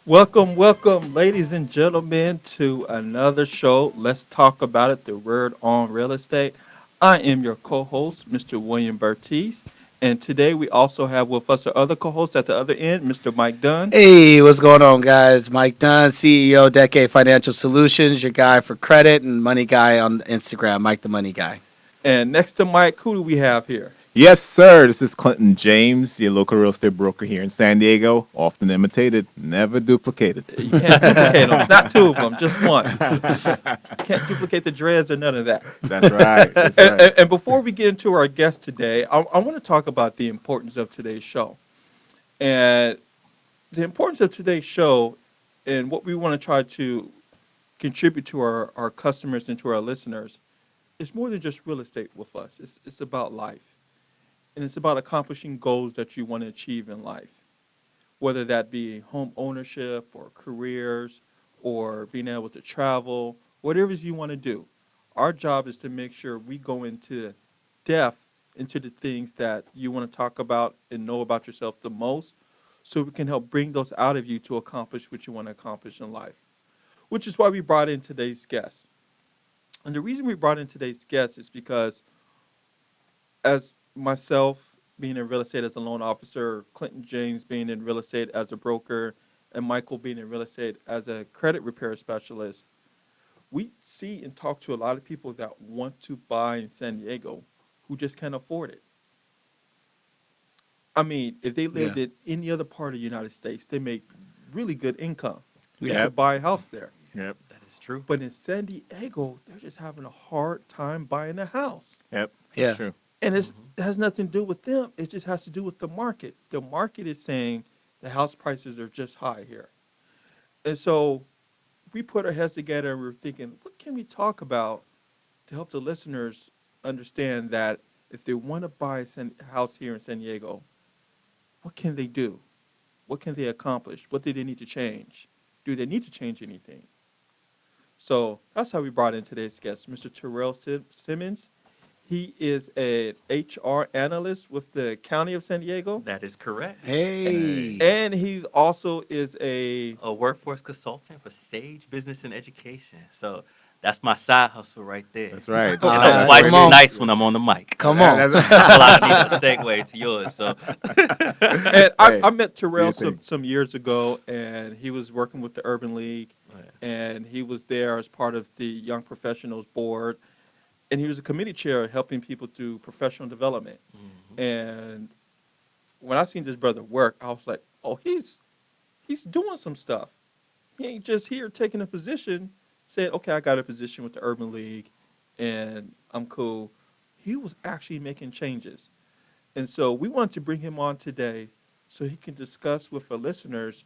Welcome, ladies and gentlemen, to another show. Let's talk about it. The word on real estate. I am your co-host, Mr. William Bertiz, and today we also have with us our other co-host at the other end, Mr. Mike Dunn. Hey, what's going on, guys? Mike Dunn, CEO, Decade Financial Solutions, your guy for credit and money guy on Instagram, Mike the Money Guy. And next to Mike, who do we have here? Yes, sir. This is Clinton James, your local real estate broker here in San Diego. Often imitated, never duplicated. You can't duplicate them. It's not two of them, just one. Can't duplicate the dreads or none of that. That's right. That's And, right. and, and before we get into our guest today, I want to talk about the importance of today's show. And the importance of today's show and what we want to try to contribute to our customers and to our listeners is more than just real estate with us. It's about life. And it's about accomplishing goals that you want to achieve in life, whether that be home ownership or careers or being able to travel, whatever it is you want to do. Our job is to make sure we go into depth into the things that you want to talk about and know about yourself the most so we can help bring those out of you to accomplish what you want to accomplish in life, which is why we brought in today's guest. And the reason we brought in today's guest is because, as myself being in real estate as a loan officer, Clinton James being in real estate as a broker, and Michael being in real estate as a credit repair specialist, we see and talk to a lot of people that want to buy in San Diego who just can't afford it. I mean, if they Yeah, lived in any other part of the United States, they make really good income. They yeah, could buy a house there. Yep. That is true. But in San Diego, they're just having a hard time buying a house. Yep. That's yeah. true. And Hmm. it has nothing to do with them. It just has to do with the market. The market is saying the house prices are just high here. And so we put our heads together and we were thinking, what can we talk about to help the listeners understand that if they want to buy a house here in San Diego, what can they do? What can they accomplish? What do they need to change? Do they need to change anything? So that's how we brought in today's guest, Mr. Terrell Simmons. He is an HR analyst with the County of San Diego, That is correct. Hey, and he's also is a A workforce consultant for Sage Business and Education. So that's my side hustle right there. That's right. And Ah, I'm That's twice come where as it on, is. nice when I'm on the mic. come on. That's Well, I right. need a segue to yours. So and Hey, I met do Terrell your thing. some years ago, and he was working with the Urban League, and he was there as part of the Young Professionals Board, and he was a committee chair helping people through professional development. Mhm. And when I seen this brother work, I was like, oh, he's doing some stuff. He ain't just here taking a position, saying, okay, I got a position with the Urban League, and I'm cool. He was actually making changes. And so we want to bring him on today so he can discuss with the listeners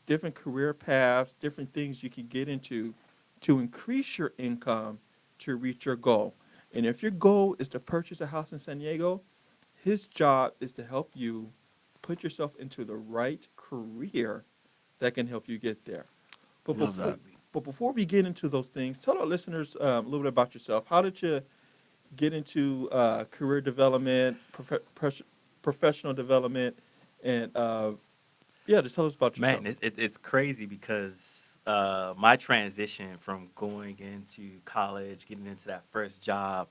different career paths, different things you can get into to increase your income to reach your goal. And if your goal is to purchase a house in San Diego, his job is to help you put yourself into the right career that can help you get there. But Love before, that. but before we get into those things, tell our listeners a little bit about yourself. How did you get into career development, professional development, and yeah, just tell us about yourself. Man, it's crazy because my transition from going into college, getting into that first job,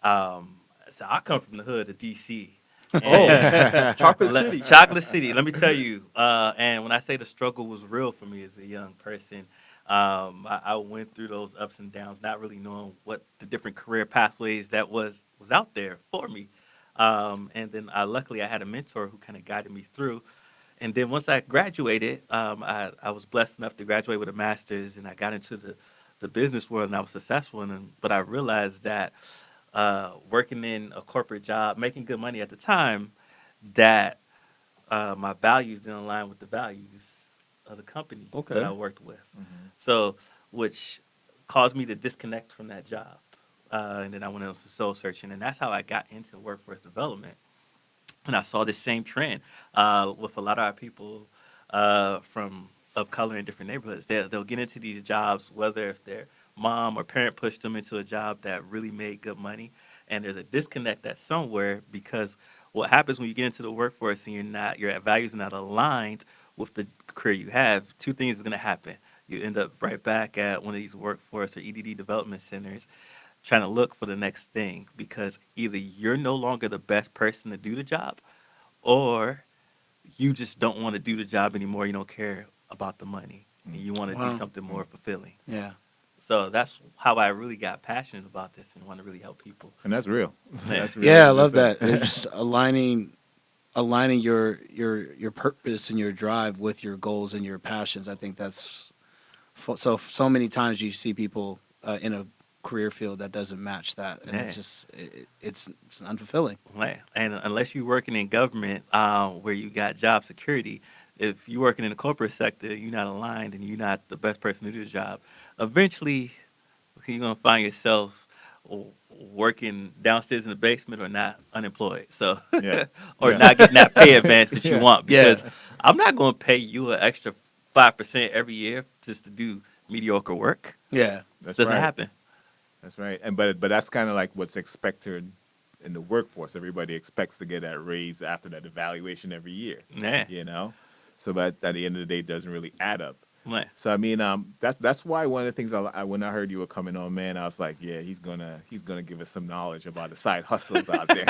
so I come from the hood of DC. Oh, And Chocolate City. Chocolate City, let me tell you. And when I say the struggle was real for me as a young person, I went through those ups and downs, not really knowing what the different career pathways that was out there for me. And then luckily I had a mentor who kind of guided me through. And then once I graduated, I was blessed enough to graduate with a master's, and I got into the business world, and I was successful in it. But I realized that working in a corporate job, making good money at the time, that my values didn't align with the values of the company that Okay. I worked with. Mhm. So, which caused me to disconnect from that job. And then I went into soul searching, and that's how I got into workforce development. And I saw this same trend with a lot of our people from of color in different neighborhoods. They'll get into these jobs, whether if their mom or parent pushed them into a job that really made good money, and there's a disconnect that's somewhere because what happens when you get into the workforce and your values are not aligned with the career you have, two things is going to happen. You end up right back at one of these workforce or EDD development centers trying to look for the next thing because either you're no longer the best person to do the job or you just don't want to do the job anymore. You don't care about the money and you want to do Wow. something more fulfilling. Yeah. So that's how I really got passionate about this and want to really help people. And that's real. Yeah. That's real. Yeah, I love That's that. It's just aligning your purpose and your drive with your goals and your passions. I think that's so many times you see people in a career field that doesn't match that, and Yeah. it's just it's unfulfilling. Right. And unless you're working in government where you got job security, if you're working in the corporate sector, you're not aligned and you're not the best person to do the job. Eventually, you're going to find yourself working downstairs in the basement or not unemployed. So, Yeah. or Yeah. not getting that pay advance that you Yeah. want Yeah. because I'm not going to pay you an extra 5% every year just to do mediocre work. Yeah, That's Doesn't right. happen. That's right. And but that's kind of like what's expected in the workforce. Everybody expects to get that raise after that evaluation every year. Yeah. You know, so but at the end of the day, it doesn't really add up. Right. So I mean, that's why one of the things when I heard you were coming on, man, I was like, yeah, he's gonna give us some knowledge about the side hustles out there.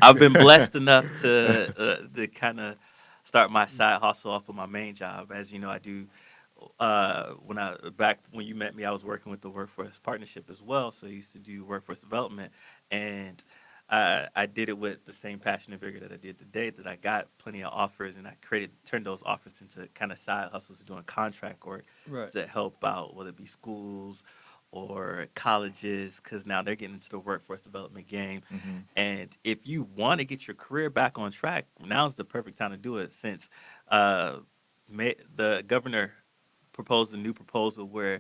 I've been blessed enough to kind of start my side hustle off of my main job. As you know, I do. Back when you met me, I was working with the Workforce Partnership as well. So I used to do workforce development, and I did it with the same passion and vigor that I did today. That I got plenty of offers, and I turned those offers into kind of side hustles, doing contract work Right. to help out, whether it be schools or colleges, because now they're getting into the workforce development game. Mhm. And if you want to get your career back on track, now's the perfect time to do it since uh, the governor proposed a new proposal where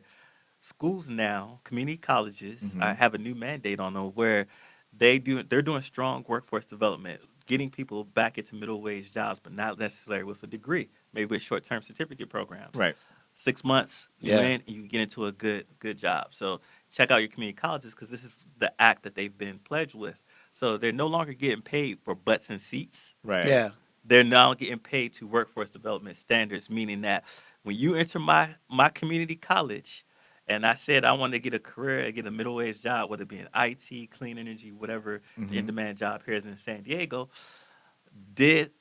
schools now, community colleges, Mhm. have a new mandate on them where they're doing strong workforce development, getting people back into middle wage jobs, but not necessarily with a degree, maybe with short term certificate programs. Right. 6 months, you Yeah. in, and you get into a good job. So check out your community colleges because this is the act that they've been pledged with. So they're no longer getting paid for butts and seats. Right. yeah, They're now getting paid to workforce development standards, meaning that when you enter my community college, and I said I want to get a career, get a middle wage job, whether it be in IT, clean energy, whatever the in Mhm. demand job here is in San Diego, did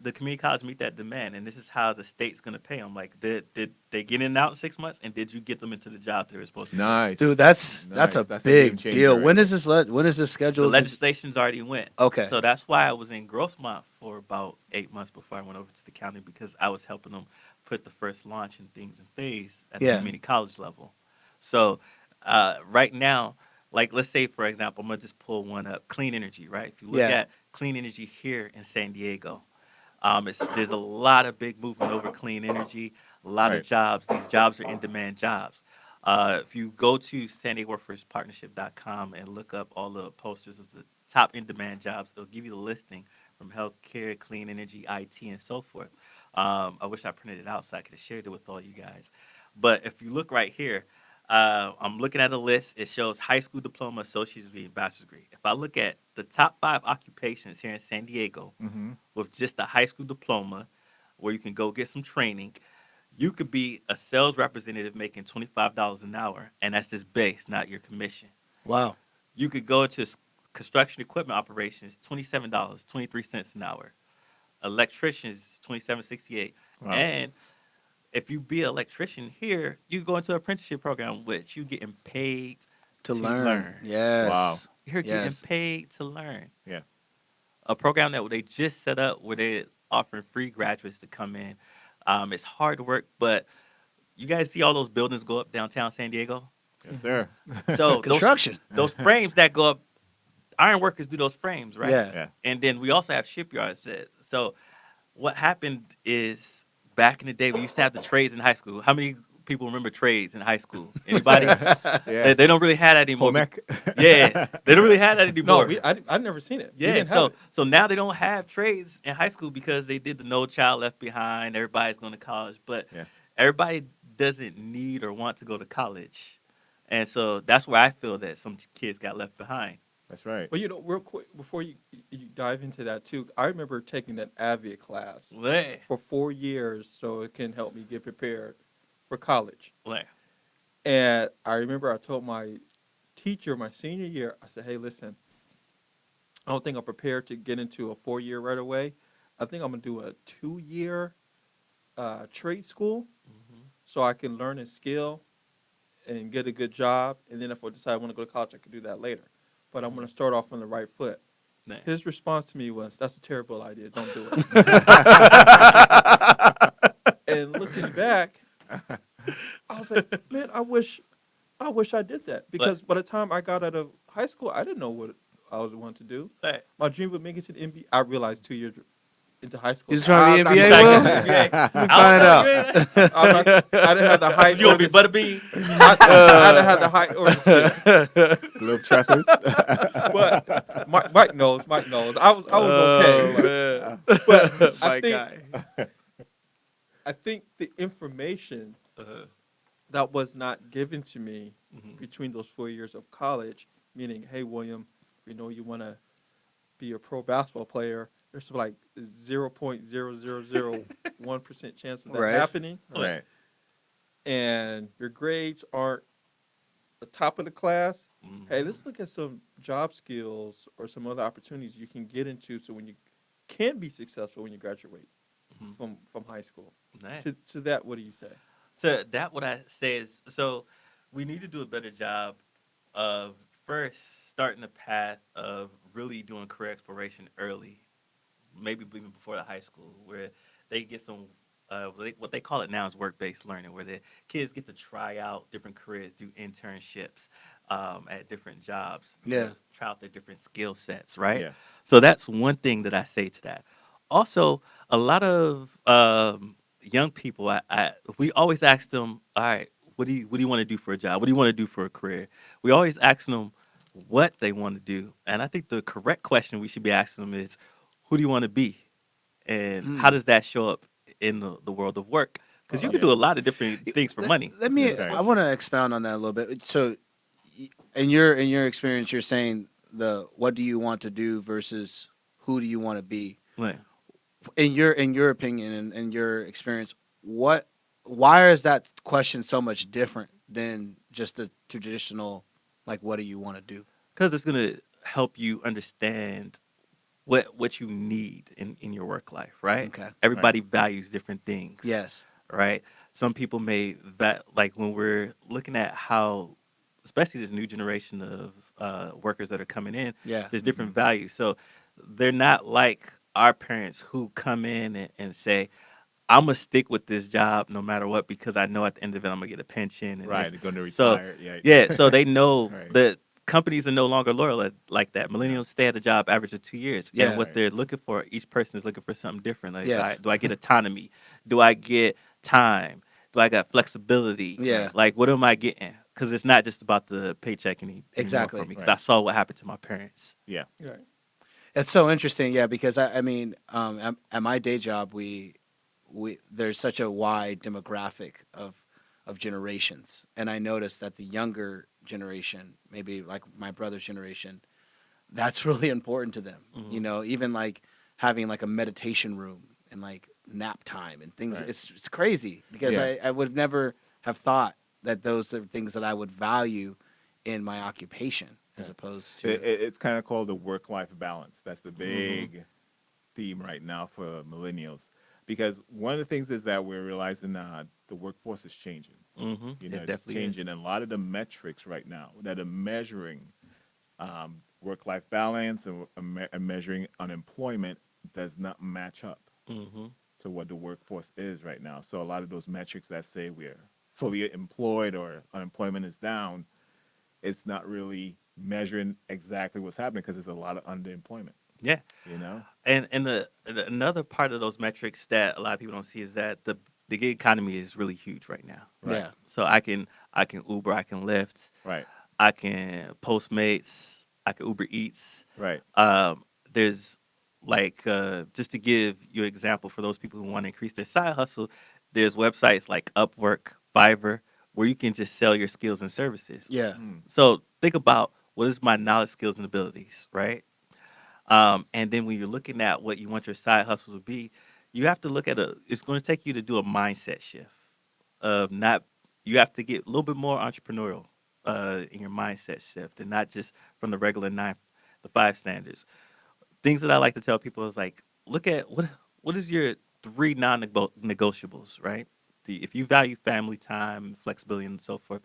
the community college meet that demand? And this is how the state's going to pay them. Like, did they get in and out in 6 months? And did you get them into the job they were supposed to? Nice. dude, that's Nice. a That's big game changer deal. right When there. is this? When is this The scheduled? legislation's already went. Okay. So that's why I was in Grossmont for about 8 months before I went over to the county because I was helping them put the first launch and things in phase at the Yeah. community college level. So right now, like let's say for example, I'm gonna just pull one up, clean energy, right? If you look Yeah. at clean energy here in San Diego, there's a lot of big movement over clean energy, a lot of Right. jobs. These jobs are in demand jobs. If you go to San Diego Partnership.com and look up all the posters of the top in demand jobs, it'll give you the listing from healthcare, clean energy, IT, and so forth. I wish I printed it out so I could have shared it with all you guys. But if you look right here, I'm looking at a list. It shows high school diploma, associate's degree, and bachelor's degree. If I look at the top 5 occupations here in San Diego Mhm. with just a high school diploma, where you can go get some training, you could be a sales representative making $25 an hour, and that's just base, not your commission. Wow. You could go into construction equipment operations, $27.23 an hour. Electricians, $27.68. Wow. And if you be an electrician here, you go into an apprenticeship program, which you getting paid To learn. Yes. Wow. You're getting Yes. paid to learn. Yeah. A program that they just set up where they're offering free graduates to come in. It's hard work, but you guys see all those buildings go up downtown San Diego? Yes, sir. So Construction. those frames that go up, iron workers do those frames, right? Yeah. Yeah. And then we also have shipyards. So what happened is back in the day, we used to have the trades in high school. How many people remember trades in high school? Anybody? Yeah. They don't really have that anymore. Pomac. Yeah, they don't really have that No, anymore. I've never seen it. We Yeah, didn't have so it. so now they don't have trades in high school because they did the No Child Left Behind. Everybody's going to college, but Yeah. everybody doesn't need or want to go to college, and so that's where I feel that some kids got left behind. That's right. But real quick before you dive into that too, I remember taking that Avia class Lay, for 4 years so it can help me get prepared for college. lay. And I remember I told my teacher my senior year, I said, "Hey, listen, I don't think I'm prepared to get into a 4 year right away. I think I'm gonna do a 2 year trade school Mm-hmm. so I can learn a skill and get a good job. And then if I decide I want to go to college, I can do that later. But I'm gonna start off on the right foot." Lay. His response to me was, "That's a terrible idea. Don't do it." And looking back, I was like, "Man, I wish I did that." Because by the time I got out of high school, I didn't know what I was wanting to do. Lay. My dream would make it to the NBA. I realized 2 years into high school. He's trying to be I'm NBA, not Will? gonna do that. Find out. I didn't have the height. You or want to be the- Butterbean? I didn't have the height or the skill. Globetrotters. But Mike knows. Mike knows. I was okay. But I My think guy. I think the information Uh-huh. that was not given to me Mhm. between those 4 years of college, meaning, hey, William, we know you want to be a pro basketball player. There's like 0.0001% chance of that Right. happening, Right. and your grades aren't the top of the class. Mhm. Hey, let's look at some job skills or some other opportunities you can get into, so when you can be successful when you graduate Mhm. from high school. Lay. To that, what do you say? So that what I say is, so we need to do a better job of first starting the path of really doing career exploration early, maybe even before the high school, where they get some what they call it now is work-based learning, where the kids get to try out different careers, do internships at different jobs, Yeah. try out their different skill sets, right? Yeah. So that's one thing that I say to that. Also, a lot of young people, we always ask them, all right, what do you want to do for a job? What do you want to do for a career? We always ask them what they want to do, and I think the correct question we should be asking them is, who do you want to be, and how Hmm. does that show up in the world of work? Because you can Yeah. do a lot of different things for money. Let me. That's right. I want to expound on that a little bit. So, in your experience, you're saying what do you want to do versus who do you want to be? Like, In your opinion and in your experience, why is that question so much different than just the traditional, like, what do you want to do? because it's gonna help you understand what you need in your work life, right? Okay. Everybody values different things. Yes. Right. Some people may like when we're looking at how, especially this new generation of workers that are coming in, Yeah. there's different values. So they're not like our parents who come in and say, I'm gonna stick with this job no matter what because I know at the end of it I'm gonna get a pension. And Right. this- They're going to So, retire. Yeah. yeah, so they know Right. that companies are no longer loyal like that. Millennials stay at a job average of 2 years. Yeah. And what Right. they're looking for, each person is looking for something different. Like, Yes. do I get autonomy? Do I get time? Do I got flexibility? Yeah. Like, what am I getting? Because it's not just about the paycheck anymore Exactly. for me. 'Cause Right. I saw what happened to my parents. Yeah. Right. It's so interesting, yeah, because I mean, at my day job, we there's such a wide demographic of generations, and I noticed that the younger generation, maybe like my brother's generation, that's really important to them. Mhm. You know, even like having like a meditation room and like nap time and things. Right. It's crazy because Yeah. I would never have thought that those are things that I would value in my occupation as Yeah. opposed to It's kind of called the work-life balance. That's the Mm-hmm. big theme right now for millennials. Because one of the things is that we're realizing the workforce is changing. Mm-hmm. You know, It it's definitely changing. is. And a lot of the metrics right now that are measuring work-life balance and measuring unemployment does not match up Mm-hmm. to what the workforce is right now. So a lot of those metrics that say we're fully employed or unemployment is down, it's not really measuring exactly what's happening because there's a lot of underemployment. Yeah. You know, And another part of those metrics that a lot of people don't see is that the gig economy is really huge right now. Right. yeah. So I can Uber, I can Lyft, right, I can Postmates, I can Uber Eats. right, There's like just to give you an example for those people who want to increase their side hustle, there's websites like Upwork, Fiverr, where you can just sell your skills and services. Yeah. Mm. So think about what is my knowledge, skills, and abilities, right? And then when you're looking at what you want your side hustle to be, you have to look at it's going to take you to do a mindset shift of not, you have to get a little bit more entrepreneurial in your mindset shift and not just from the regular 9 to 5 standards. Things that I like to tell people is like, look at what is your 3 non-negotiables, right? If you value family time, flexibility, and so forth,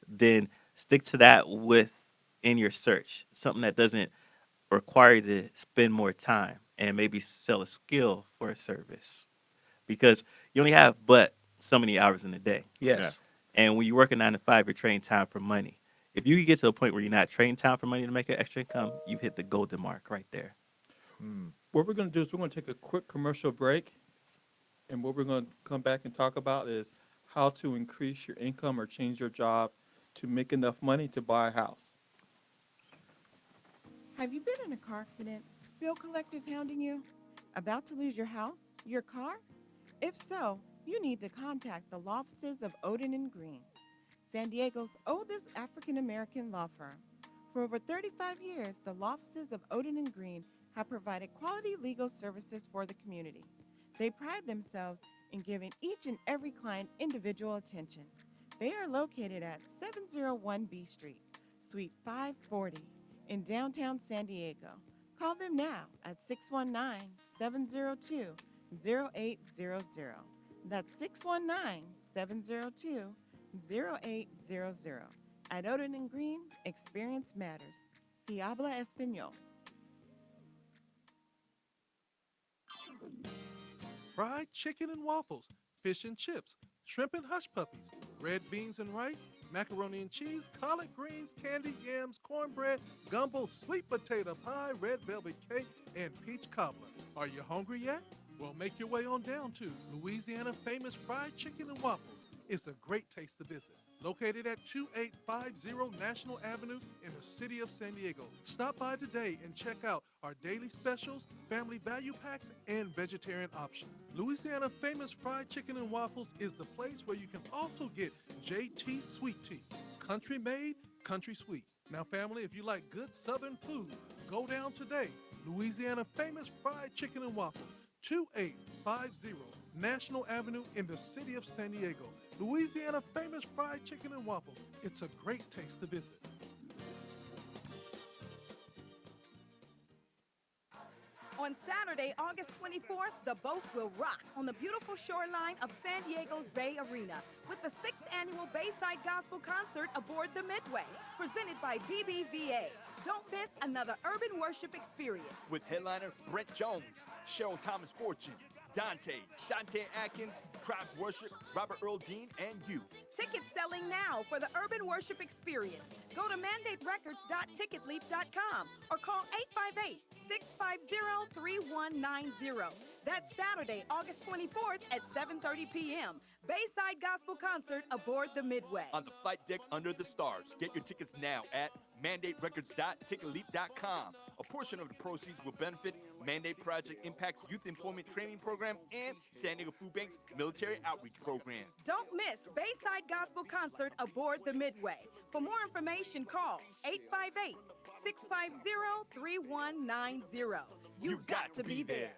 then stick to that with in your search. Something that doesn't require you to spend more time and maybe sell a skill for a service because you only have but so many hours in a day. Yes. And when you work a 9 to 5, you're trading time for money. If you get to a point where you're not trading time for money to make an extra income, you hit the golden mark right there. What we're going to do is we're going to take a quick commercial break, and what we're going to come back and talk about is how to increase your income or change your job to make enough money to buy a house. Have you been in a car accident? Bill collectors hounding you? About to lose your house? Your car? If so, you need to contact the law offices of Odin and Green, San Diego's oldest African American law firm. For over 35 years, the law offices of Odin and Green have provided quality legal services for the community. They pride themselves in giving each and every client individual attention. They are located at 701 B Street, Suite 540 in downtown San Diego. Call them now at 619-702-0800. That's 619-702-0800. At Odin and Green, experience matters. Si habla español. Fried chicken and waffles, fish and chips, shrimp and hush puppies, red beans and rice, macaroni and cheese, collard greens, candied yams, cornbread, gumbo, sweet potato pie, red velvet cake, and peach cobbler. Are you hungry yet? Well, make your way on down to Louisiana Famous Fried Chicken and Waffles. It's a great taste to visit. Located at 2850 National Avenue in the city of San Diego. Stop by today and check out our daily specials, family value packs, and vegetarian options. Louisiana Famous Fried Chicken and Waffles is the place where you can also get JT Sweet Tea. Country made, country sweet. Now, family, if you like good Southern food, go down today. Louisiana Famous Fried Chicken and Waffles, 2850 National Avenue in the city of San Diego. Louisiana Famous Fried Chicken and Waffles. It's a great taste to visit. On Saturday, August 24th, the boat will rock on the beautiful shoreline of San Diego's Bay Arena with the 6th annual Bayside Gospel Concert aboard the Midway, presented by BBVA. Don't miss another urban worship experience. With headliner Brent Jones, Cheryl Thomas Fortune, Dante, Shantae Atkins, Craft Worship, Robert Earl Dean, and you. Tickets selling now for the urban worship experience. Go to mandaterecords.ticketleap.com or call 858-650-3190. That's Saturday, August 24th at 7:30 p.m. Bayside Gospel Concert aboard the Midway. On the flight deck under the stars. Get your tickets now at mandaterecords.ticketleap.com. A portion of the proceeds will benefit Mandate Project Impact's Youth Employment Training Program and San Diego Food Bank's Military Outreach Program. Don't miss Bayside Gospel Concert aboard the Midway. For more information, call 858-650-3190. You've got to be there.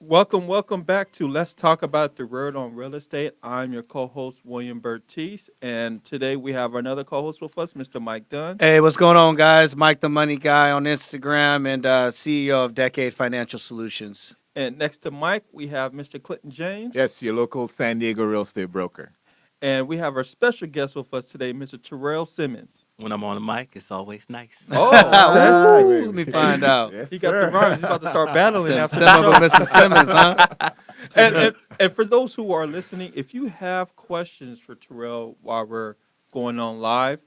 Welcome back to Let's Talk About the Word on Real Estate. I'm your co-host, William Bertice, and today we have another co-host with us, Mr. Mike Dunn. Hey, what's going on, guys? Mike the Money Guy on Instagram and CEO of Decade Financial Solutions. And next to Mike, we have Mr. Clinton James. Yes, your local San Diego real estate broker. And we have our special guest with us today, Mr. Terrell Simmons. When I'm on the mic, it's always nice. Oh, Ooh, let me find out. Yes, he got the sir. rhymes. He's about to start battling after the Some of show. them, Mr. Simmons, huh? And for those who are listening, if you have questions for Terrell while we're going on live,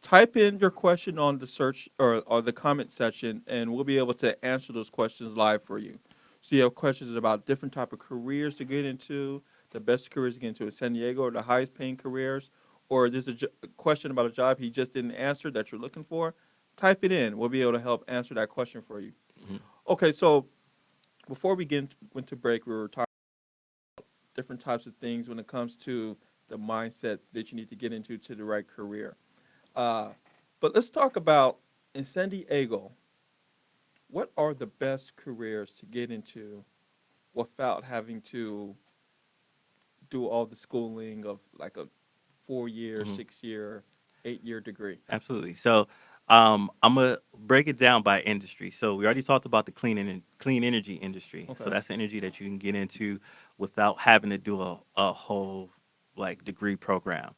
type in your question on the search or the comment section, and we'll be able to answer those questions live for you. So you have questions about different type of careers to get into, the best careers to get into in San Diego, or the highest paying careers, or there's a question about a job he just didn't answer that you're looking for, type it in. We'll be able to help answer that question for you. Mhm. Okay, so before we went to break, we were talking different types of things when it comes to the mindset that you need to get into to the right career. Uh, but let's talk about in San Diego, what are the best careers to get into without having to do all the schooling of like a 4 year, Mhm. 6 year, 8 year degree? Absolutely. So I'm gonna break it down by industry. So we already talked about the clean energy industry. So Okay. that's the energy that you can get into without having to do a whole like degree program.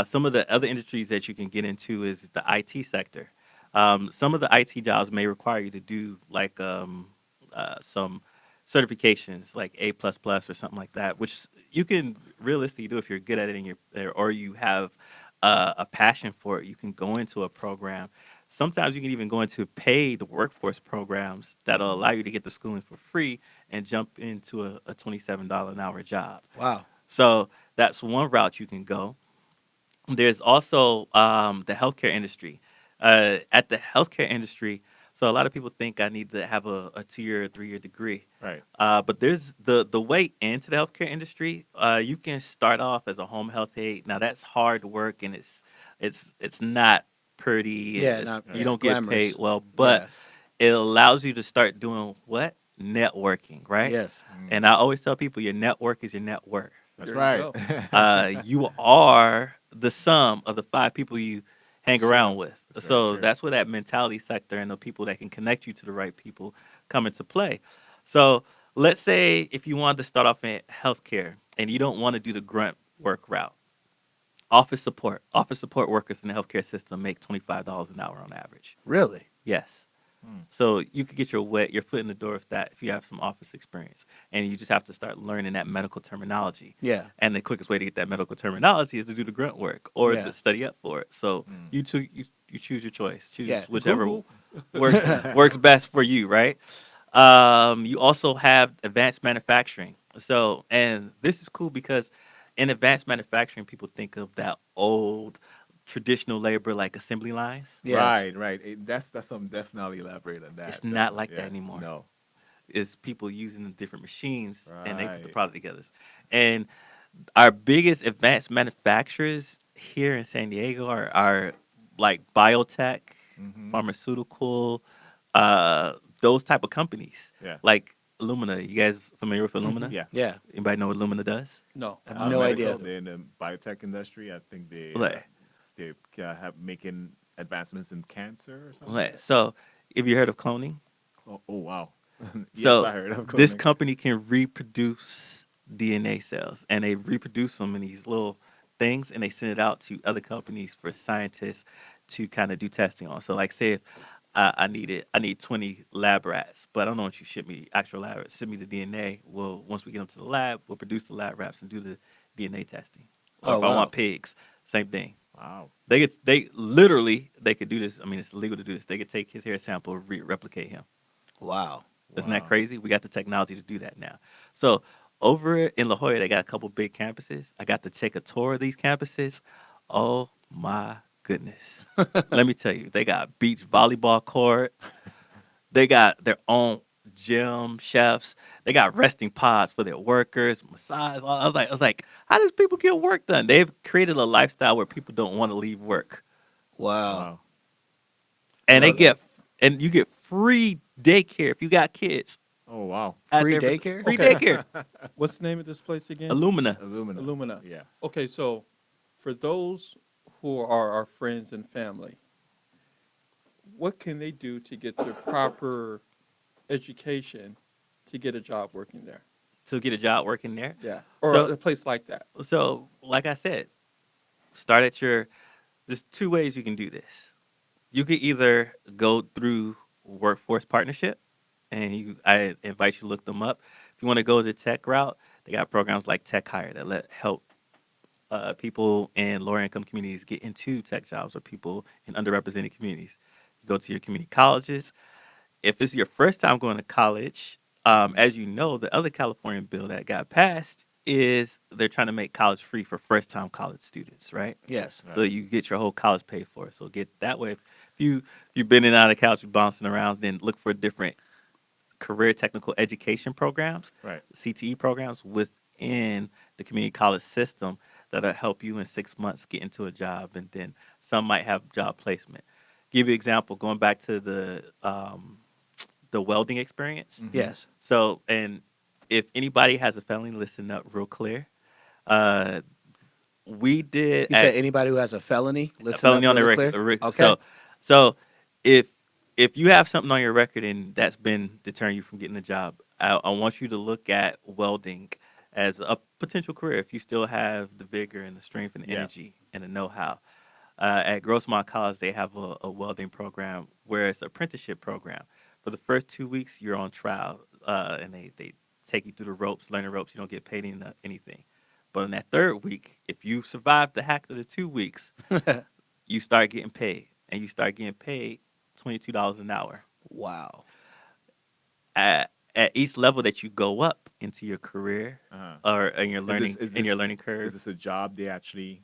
Some of the other industries that you can get into is the IT sector. Some of the IT jobs may require you to do like some certifications, like A plus plus or something like that, which you can realistically do if you're good at it and or you have a passion for it. You can go into a program. Sometimes you can even go into paid workforce programs that'll allow you to get the schooling for free and jump into a $27 an hour job. Wow. So that's one route you can go. There's also the healthcare industry. At the healthcare industry, so a lot of people think I need to have a 2 year, 3 year degree. Right. But there's the way into the healthcare industry. You can start off as a home health aide. Now that's hard work and it's not pretty. Yeah, It's, not you yeah, don't get paid glamorous. well, but Yeah. it allows you to start doing what networking, right? Yes. And I always tell people your network is your net worth. That's There you right. go. You are the sum of the 5 people you hang around True. with. That's very So true. that's where that mentality sector and the people that can connect you to the right people come into play. So let's say if you wanted to start off in healthcare and you don't want to do the grunt work route, office support workers in the healthcare system make $25 an hour on average. Really? Yes. Hmm. So you could get your foot in the door with that if you have some office experience, and you just have to start learning that medical terminology. Yeah. And the quickest way to get that medical terminology is to do the grunt work or Yeah. to study up for it. So Mm. you choose your choice, choose Yeah. whichever Google. works best for you, right? You also have advanced manufacturing. So, and this is cool because in advanced manufacturing, people think of that old traditional labor like assembly lines. Yes. Right, right. That's something definitely elaborate on that. It's not Definitely. like that Yeah. anymore. No. It's people using the different machines and they put the Right. product together. And our biggest advanced manufacturers here in San Diego are like biotech, Mm-hmm. pharmaceutical, those type of companies. Yeah. Like Illumina. You guys familiar with Illumina? Yeah. Yeah. Anybody know what Illumina does? No. I have no Medical, idea. they're in the biotech industry. I think Like, they have making advancements in cancer or something. like, so, have you heard of cloning? Oh wow. Yes, So I heard of this cloning. company can reproduce DNA cells, and they reproduce them in these little things, and they send it out to other companies for scientists to kind of do testing on. So, like, say if I need 20 lab rats, but I don't want you to ship me actual lab rats. Send me the DNA. Well, once we get them to the lab, we'll produce the lab rats and do the DNA testing. Or Oh, if I wow. want pigs, same thing. Wow. They literally they could do this. I mean, it's illegal to do this. They could take his hair sample, replicate him. Wow. Isn't that Wow. crazy? We got the technology to do that now. So over in La Jolla, they got a couple big campuses. I got to take a tour of these campuses. Oh my goodness. Let me tell you, they got beach volleyball court. They got their own gym, chefs. They got resting pods for their workers, massage. I was like, how does people get work done? They've created a lifestyle where people don't want to leave work, Wow. Wow. and Well, you get free daycare if you got kids. Oh wow. at Free their faci- daycare? Free Okay. daycare. What's the name of this place again? Illumina. Illumina. Illumina. Yeah. Okay, so for those who are our friends and family, what can they do to get the proper education to get a job working there? To get a job working there. Yeah. Or So- a place like that. So, like I said, start at your. There's two ways you can do this. You could either go through workforce partnership, and I invite you to look them up. If you want to go the tech route, they got programs like Tech Hire that help people in lower income communities get into tech jobs, or people in underrepresented communities. You go to your community colleges. If it's your first time going to college, as you know, the other California bill that got passed is they're trying to make college free for first time college students, right? Yes. So you get your whole college paid for. So get that way. If you've been in and out of college, bouncing around, then look for different career technical education programs, Right. CTE programs within the community college system that'll help you in 6 months get into a job, and then some might have job placement. Give you an example, going back to the welding experience. Mhm. Yes. So, and if anybody has a felony, listen up real clear. Uh, we did You at said anybody who has a felony, a listen felony up on their real record. clear? Okay. So if you have something on your record and that's been deterring you from getting a job, I want you to look at welding as a potential career if you still have the vigor and the strength and the Yeah. energy and the know-how. At Grossmont College, they have a welding program where it's an apprenticeship program. For the first 2 weeks, you're on trial, and they take you through the ropes, learn the ropes. You don't get paid anything. But in that third week, if you survive the hack of the 2 weeks, you start getting paid, and you start getting paid $22 an hour. Wow. At each level that you go up into your career Uh-huh. or in your Is learning this- is in your this- learning curve, Is this a job they actually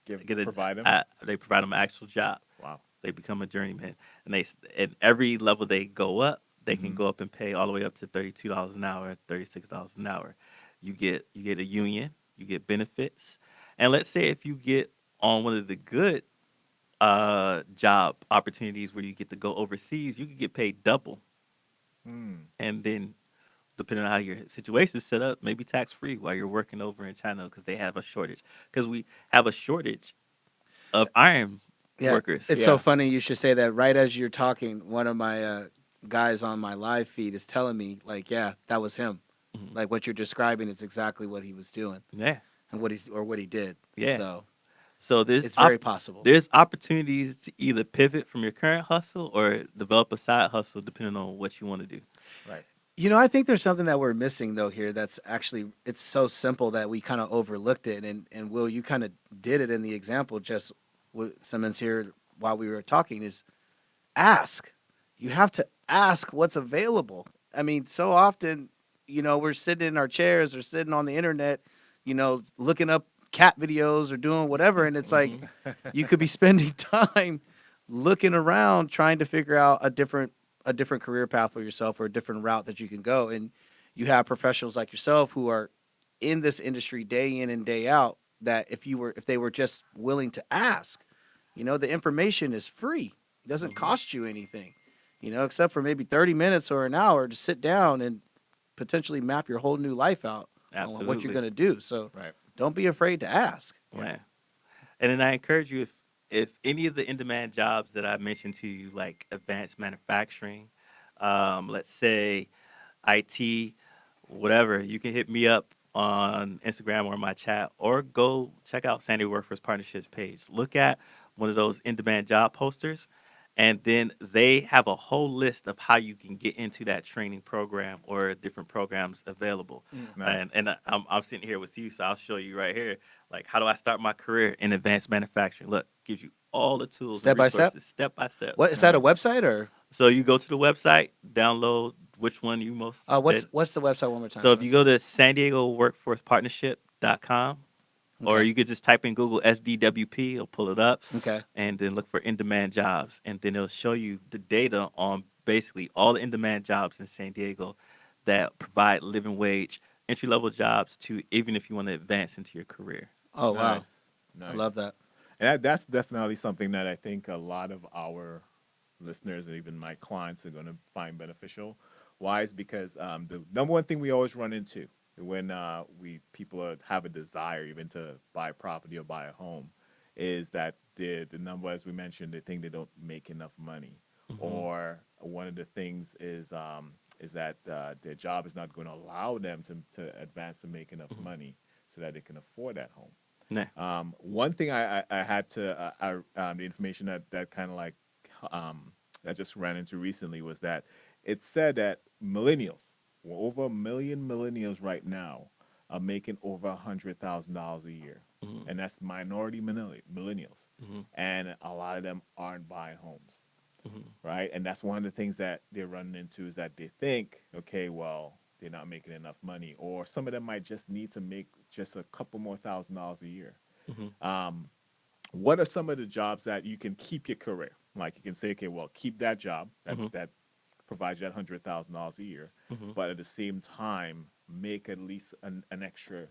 get provide them? they provide them an actual job. Wow. They become a journeyman, and at every level they go up, they can Mhm. go up and pay all the way up to $32 an hour, $36 an hour. You get a union, you get benefits, and let's say if you get on one of the good job opportunities where you get to go overseas, you can get paid double, Mm. and then depending on how your situation is set up, maybe tax free while you're working over in China because they have a shortage. Because we have a shortage of iron Yeah. workers. It's so Yeah. funny you should say that. Right as you're talking, one of my guys on my live feed is telling me, like, yeah, that was him. Mhm. Like what you're describing is exactly what he was doing Yeah, and what he did. Yeah. So so there's it's very possible. there's opportunities to either pivot from your current hustle or develop a side hustle depending on what you want to do. Right. You know, I think there's something that we're missing though here. That's actually it's so simple that we kind of overlooked it. And Will, you kind of did it in the example just with Simmons here while we were talking. Is ask. You have to ask what's available. I mean, so often, you know, we're sitting in our chairs or sitting on the internet, you know, looking up cat videos or doing whatever, and it's like you could be spending time looking around trying to figure out a different career path for yourself or a different route that you can go. And you have professionals like yourself who are in this industry day in and day out that if they were just willing to ask, you know, the information is free. It doesn't cost you anything, you know, except for maybe 30 minutes or an hour to sit down and potentially map your whole new life out on what Absolutely. you're going to do. So Right. don't be afraid to ask. Yeah. And then I encourage you if any of the in-demand jobs that I mentioned to you, like advanced manufacturing, let's say IT, whatever, you can hit me up on Instagram or my chat, or go check out San Diego Workforce Partnerships page. Look at one of those in-demand job posters, and then they have a whole list of how you can get into that training program or different programs available. Nice. And I'm sitting here with you, so I'll show you right here. Like, how do I start my career in advanced manufacturing? Look, gives you all the tools, Step and by step? resources, step by step. What is that, a website or So you go to the website, download which one you most. what's the website one more time? So if you go to San Diego Workforce Partnership.com, or Okay. you could just type in Google SDWP, it'll pull it up, Okay. and then look for in-demand jobs, and then it'll show you the data on basically all the in-demand jobs in San Diego that provide living wage, entry-level jobs to even if you want to advance into your career. Oh wow. Nice. I Nice. love that. And that's definitely something that I think a lot of our listeners and even my clients are going to find beneficial. Why? Is because the number one thing we always run into when people have a desire even to buy property or buy a home is that the number, as we mentioned, they think they don't make enough money, or one of the things is that their job is not going to allow them to advance and make enough money so that they can afford that home. Yeah. One thing I had to the information that kind of like I just ran into recently was that it said that millennials, well, over 1 million millennials right now are making over $100,000 a year, and that's minority millennials, and a lot of them aren't buying homes, right? And that's one of the things that they're running into is that they think, okay, well, they're not making enough money, or some of them might just need to make just a couple more $1,000s a year. What are some of the jobs that you can keep your career? Like you can say, okay, well, keep that job that provide you that $100,000 a year, Mhm. but at the same time make at least an extra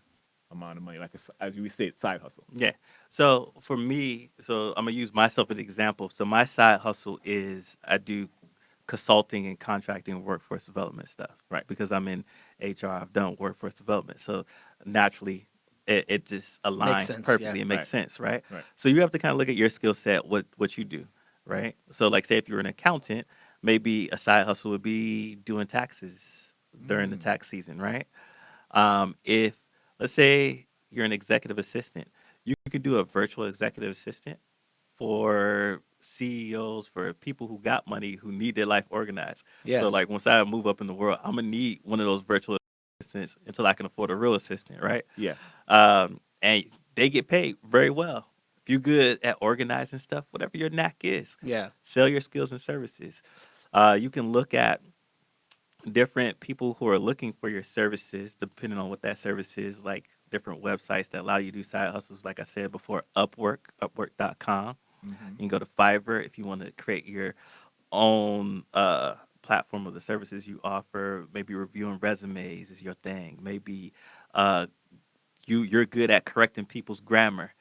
amount of money, like as we say, side hustle. Yeah. So for me, so I'm gonna use myself as an example. So my side hustle is I do consulting and contracting and workforce development stuff. Right. Because I'm in HR, I've done workforce development. So naturally it just aligns sense, perfectly. yeah. It makes Right. sense, right? Right. So you have to kind of look at your skill set, what you do, right? So like say if you're an accountant, maybe a side hustle would be doing taxes during the tax season, right? If let's say you're an executive assistant, you could do a virtual executive assistant for CEOs, for people who got money who need their life organized. So Yes. like once I move up in the world, I'm gonna need one of those virtual assistants until I can afford a real assistant, right? Yeah. And they get paid very well. If you're good at organizing stuff, whatever your knack is, Yeah. sell your skills and services. You can look at different people who are looking for your services, depending on what that service is, like different websites that allow you to do side hustles. Like I said before, Upwork, upwork.com. You can go to Fiverr if you want to create your own platform of the services you offer. Maybe reviewing resumes is your thing. Maybe uh, you're good at correcting people's grammar.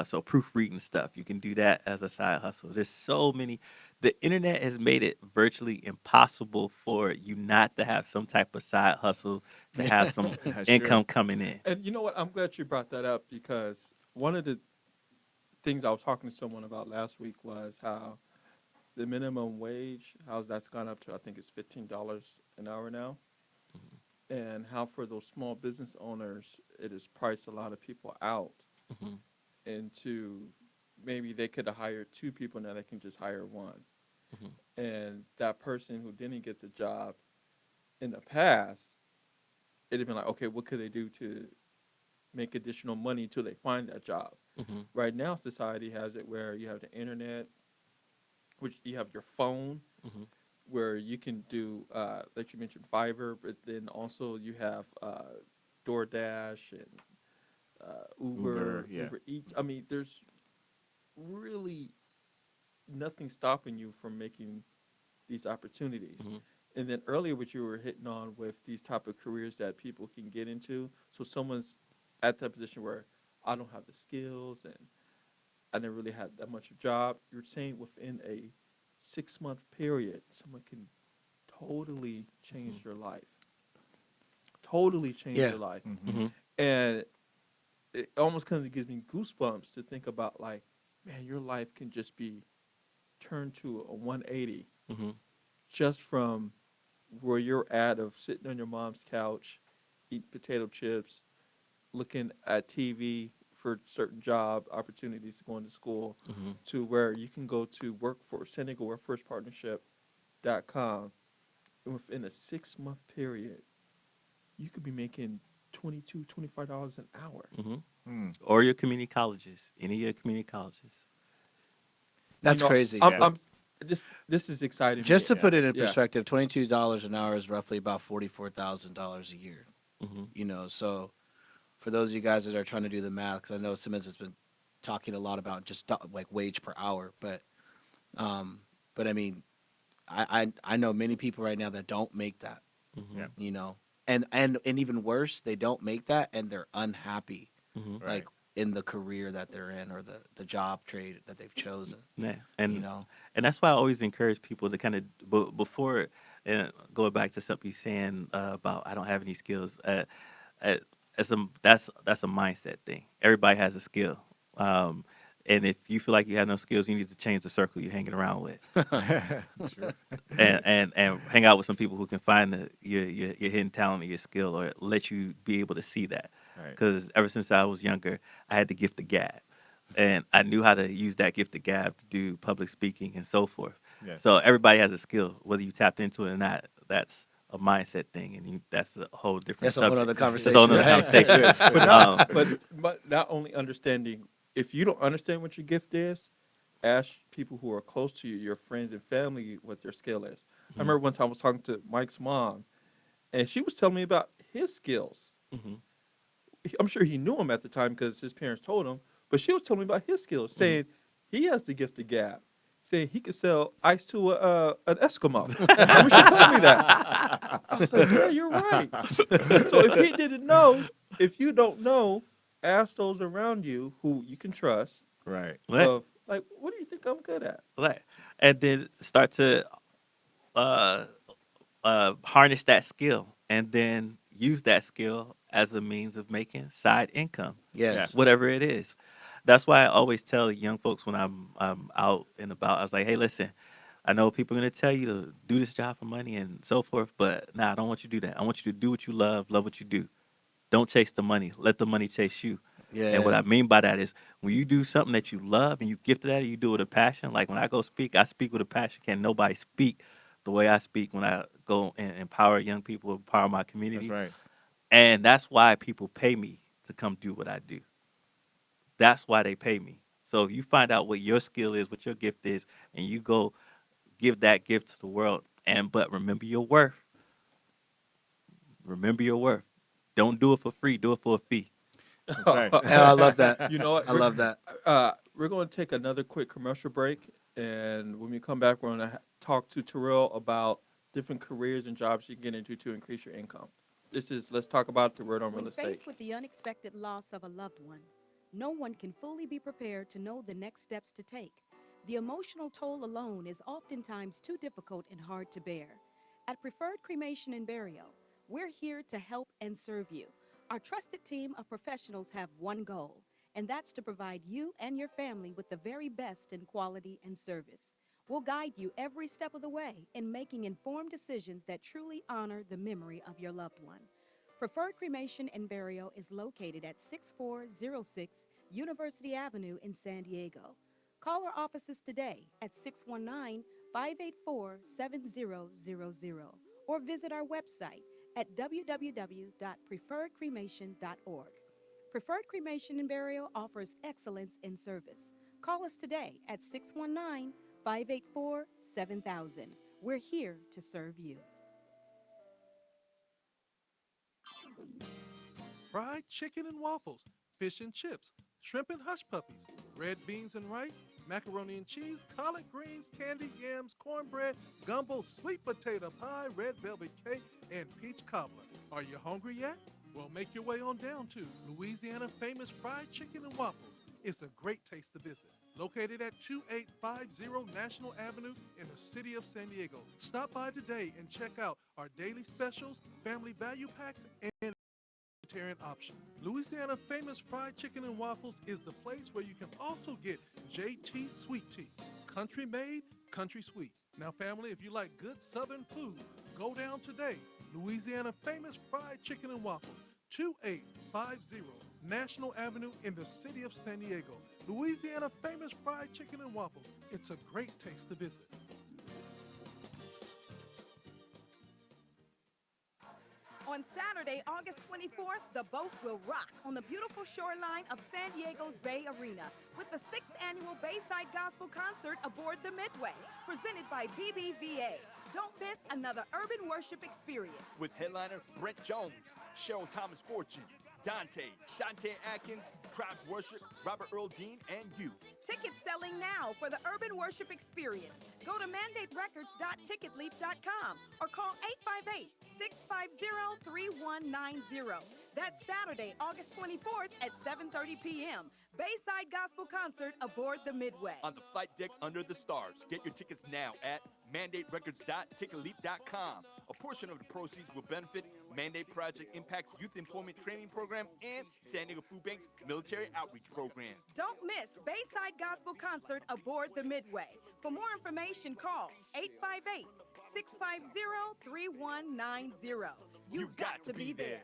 So proofreading stuff, you can do that as a side hustle. There's so many. The internet has made it virtually impossible for you not to have some type of side hustle, to have some That's income true. coming in. And you know what? I'm glad you brought that up because one of the things I was talking to someone about last week was how the minimum wage, how that's gone up to, I think it's $15 an hour now, and how for those small business owners, it has priced a lot of people out Mhm. into maybe they could have hired two people, now they can just hire one. Mhm. And that person who didn't get the job in the past, it'd have been like, okay, what could they do to make additional money until they find that job? Mhm. Right now, society has it where you have the internet, which you have your phone, Mhm. where you can do, like you mentioned, Fiverr, but then also you have DoorDash and Uber, Uber, yeah. Uber Eats. I mean, there's really nothing stopping you from making these opportunities. Mhm. And then earlier, what you were hitting on with these type of careers that people can get into. So someone's at that position where I don't have the skills and I never really had that much of a job. You're saying within a 6 month period, someone can totally change their life. Totally change Yeah. their life. Mhm. And it almost kind of gives me goosebumps to think about like, man, your life can just be turned to a 180 Mhm. just from where you're at of sitting on your mom's couch, eating potato chips, looking at TV for certain job opportunities, going to school, Mhm. to where you can go to workforce, San Diego Workforce Partnership.com, and within a 6 month period, you could be making $22, $25 an hour. Mhm. Mm. Or your community colleges, any of your community colleges. That's crazy. I'm, Yeah. I'm this is exciting. Just to me. put it in Yeah. perspective, $22 an hour is roughly about $44,000 a year. Mhm. You know, so for those of you guys that are trying to do the math, because I know Simmons has been talking a lot about just like wage per hour, um, but I mean, I know many people right now that don't make that. Mhm. Yeah. You know, and even worse, they don't make that and they're unhappy, Mhm. Right. like in the career that they're in or the job trade that they've chosen. Yeah. You And know, that's why I always encourage people to kind of before and going back to something you're saying about I don't have any skills. Uh, that's a mindset thing. Everybody has a skill, and if you feel like you have no skills, you need to change the circle you're hanging around with, True. and hang out with some people who can find your hidden talent or your skill, or let you be able to see that. Right. Because ever since I was younger, I had the gift of gab, and I knew how to use that gift of gab to do public speaking and so forth. Yes. So everybody has a skill, whether you tapped into it or not. That's a mindset thing, and that's a whole different that's a whole subject. other That's a whole conversation. nother Right? conversation. but not, Um, but not only understanding, if you don't understand what your gift is, ask people who are close to you, your friends and family, what their skill is. I remember one time I was talking to Mike's mom, and she was telling me about his skills. mhm, I'm sure he knew him at the time because his parents told him, but she was telling me about his skills, saying he has the gift of gab, saying he could sell ice to an Eskimo. I mean, she told me that. I was like, yeah, you're right. So if he didn't know, if you don't know, ask those around you who you can trust. Right. Right. Of like, what do you think I'm good at? Right. And then start to uh, harness that skill, and then use that skill as a means of making side income. Yes. Whatever it is. That's why I always tell young folks when I'm out and about. I was like, hey, listen, I know people are gonna tell you to do this job for money and so forth, but nah, I don't want you to do that. I want you to do what you love what you do. Don't chase the money. Let the money chase you. Yeah. And what I mean by that is when you do something that you love and you gifted at it, you do it with a passion. Like when I go speak, I speak with a passion. Can nobody speak the way I speak when I go and empower young people, empower my community? That's right. And that's why people pay me to come do what I do. That's why they pay me. So you find out what your skill is, what your gift is, and you go give that gift to the world. But remember your worth. Remember your worth. Don't do it for free. Do it for a fee. That's right. Yeah, I love that. You know what? I love that. We're going to take another quick commercial break, and when we come back, we're going to talk to Terrell about different careers and jobs you can get into to increase your income. This is Let's Talk About the Word on Real When Estate. faced with the unexpected loss of a loved one, no one can fully be prepared to know the next steps to take. The emotional toll alone is oftentimes too difficult and hard to bear. At Preferred Cremation and Burial, we're here to help and serve you. Our trusted team of professionals have one goal, and that's to provide you and your family with the very best in quality and service. We'll guide you every step of the way in making informed decisions that truly honor the memory of your loved one. Preferred Cremation and Burial is located at 6406 University Avenue in San Diego. Call our offices today at 619-584-7000 or visit our website at www.preferredcremation.org. Preferred Cremation and Burial offers excellence in service. Call us today at 619-584-7000. We're here to serve you. Fried chicken and waffles, fish and chips, shrimp and hush puppies, red beans and rice, macaroni and cheese, collard greens, candied yams, cornbread, gumbo, sweet potato pie, red velvet cake, and peach cobbler. Are you hungry yet? Well, make your way on down to Louisiana Famous Fried Chicken and Waffles. It's a great taste to visit. Located at 2850 National Avenue in the city of San Diego. Stop by today and check out our daily specials, family value packs, and vegetarian option. Louisiana Famous Fried Chicken and Waffles is the place where you can also get JT Sweet Tea. Country made, country sweet. Now family, if you like good southern food, go down today. Louisiana Famous Fried Chicken and Waffles, 2850 National Avenue in the city of San Diego. Louisiana Famous Fried Chicken and Waffles. It's a great taste to visit. On Saturday, August 24th, the boat will rock on the beautiful shoreline of San Diego's Bay Arena with the 6th annual Bayside Gospel Concert aboard the Midway, presented by BBVA. Don't miss another urban worship experience. With headliner Brent Jones, Cheryl Thomas Fortune, Dante, Shantae Atkins, Tribe Worship, Robert Earl Dean, and you. Tickets selling now for the urban worship experience. Go to mandaterecords.ticketleap.com or call 858-650-3190. That's Saturday, August 24th at 7:30 p.m. Bayside Gospel Concert aboard the Midway. On the flight deck under the stars. Get your tickets now at mandaterecords.ticketleap.com. A portion of the proceeds will benefit Mandate Project Impact's Youth Employment Training Program and San Diego Food Bank's Military Outreach Program. Don't miss Bayside Gospel Concert aboard the Midway. For more information, call 858-650-3190. You've got to be there.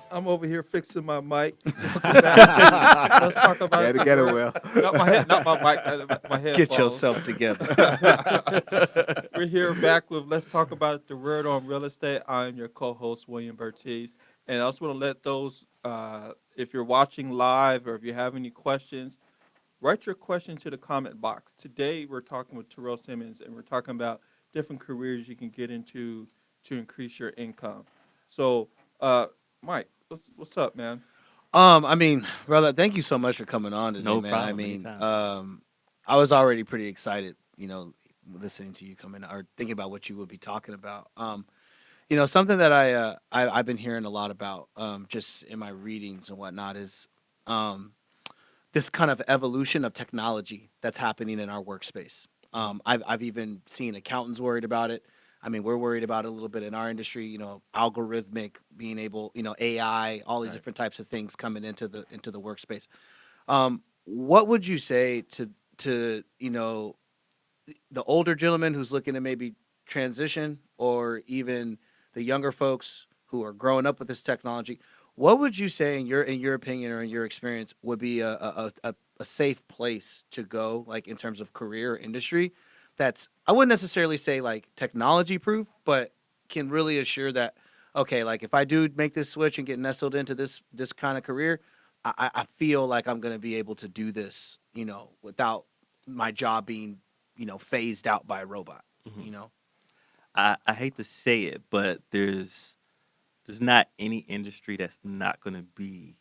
I'm over here fixing my mic. Let's talk about Yeah, to get it well. Not my head, not my mic, my headphones. Get yourself together. We're here back with Let's Talk About the Word on Real Estate. I'm your co-host, William Bertiz. And I just want to let those, if you're watching live or if you have any questions, write your question to the comment box. Today, we're talking with Terrell Simmons, and we're talking about different careers you can get into to increase your income. So Uh, Mike, what's up, man? I mean, brother, thank you so much for coming on today, No man. I problem. mean, Anytime. I was already pretty excited, listening to you come in or thinking about what you would be talking about. Something that I've been hearing a lot about, just in my readings and whatnot is, um, this kind of evolution of technology that's happening in our workspace. I've even seen accountants worried about it. I mean, we're worried about it a little bit in our industry. Algorithmic being able, AI, all these Right. different types of things coming into the workspace. What would you say to the older gentleman who's looking to maybe transition, or even the younger folks who are growing up with this technology? What would you say, in your opinion or in your experience, would be a safe place to go, like in terms of career or industry? That's, I wouldn't necessarily say like technology proof, but can really assure that, okay, like if I do make this switch and get nestled into this kind of career, I feel like I'm going to be able to do this, without my job being, phased out by a robot, Mhm. you know? I hate to say it, but there's not any industry that's not going to be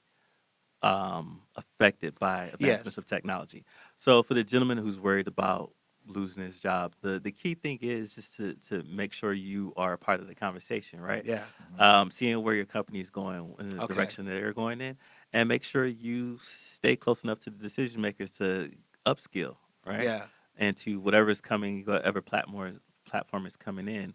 affected by Yes. advancements of technology. So for the gentleman who's worried about losing his job, the key thing is just to make sure you are a part of the conversation, right? Yeah. Seeing where your company is going in the Okay. direction that they're going in, and make sure you stay close enough to the decision makers to upskill, right? Yeah. And to whatever's coming, whatever platform is coming in,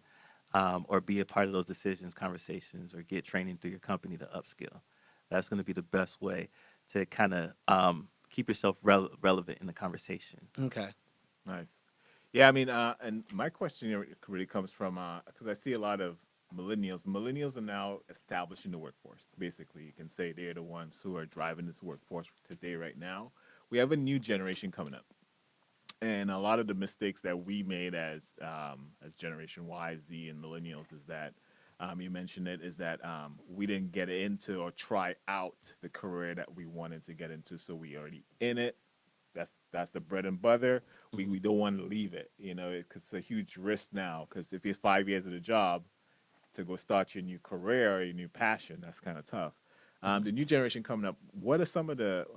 or be a part of those decisions, conversations, or get training through your company to upskill. That's going to be the best way to kind of keep yourself relevant in the conversation. Okay. Nice. Yeah, I mean, and my question here really comes from because I see a lot of millennials. Millennials are now establishing the workforce. Basically, you can say they're the ones who are driving this workforce today, right now. We have a new generation coming up, and a lot of the mistakes that we made as Generation Y, Z, and millennials is that you mentioned it is that we didn't get into or try out the career that we wanted to get into, so we already in it. That's the bread and butter. We Hmm. don't want to leave it, because it's a huge risk now. Because if you're 5 years at a job to go start your new career or your new passion, that's kind of tough. Hmm. The new generation coming up, what are some of the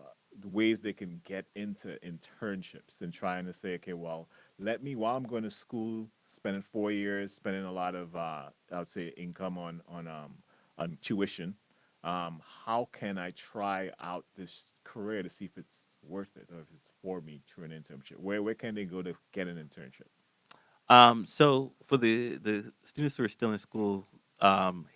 ways they can get into internships and trying to say, okay, well, let me while I'm going to school, spending 4 years, spending a lot of I would say income on tuition. How can I try out this career to see if it's worth it or if it's for me through an internship? Where can they go to get an internship? So for the students who are still in school,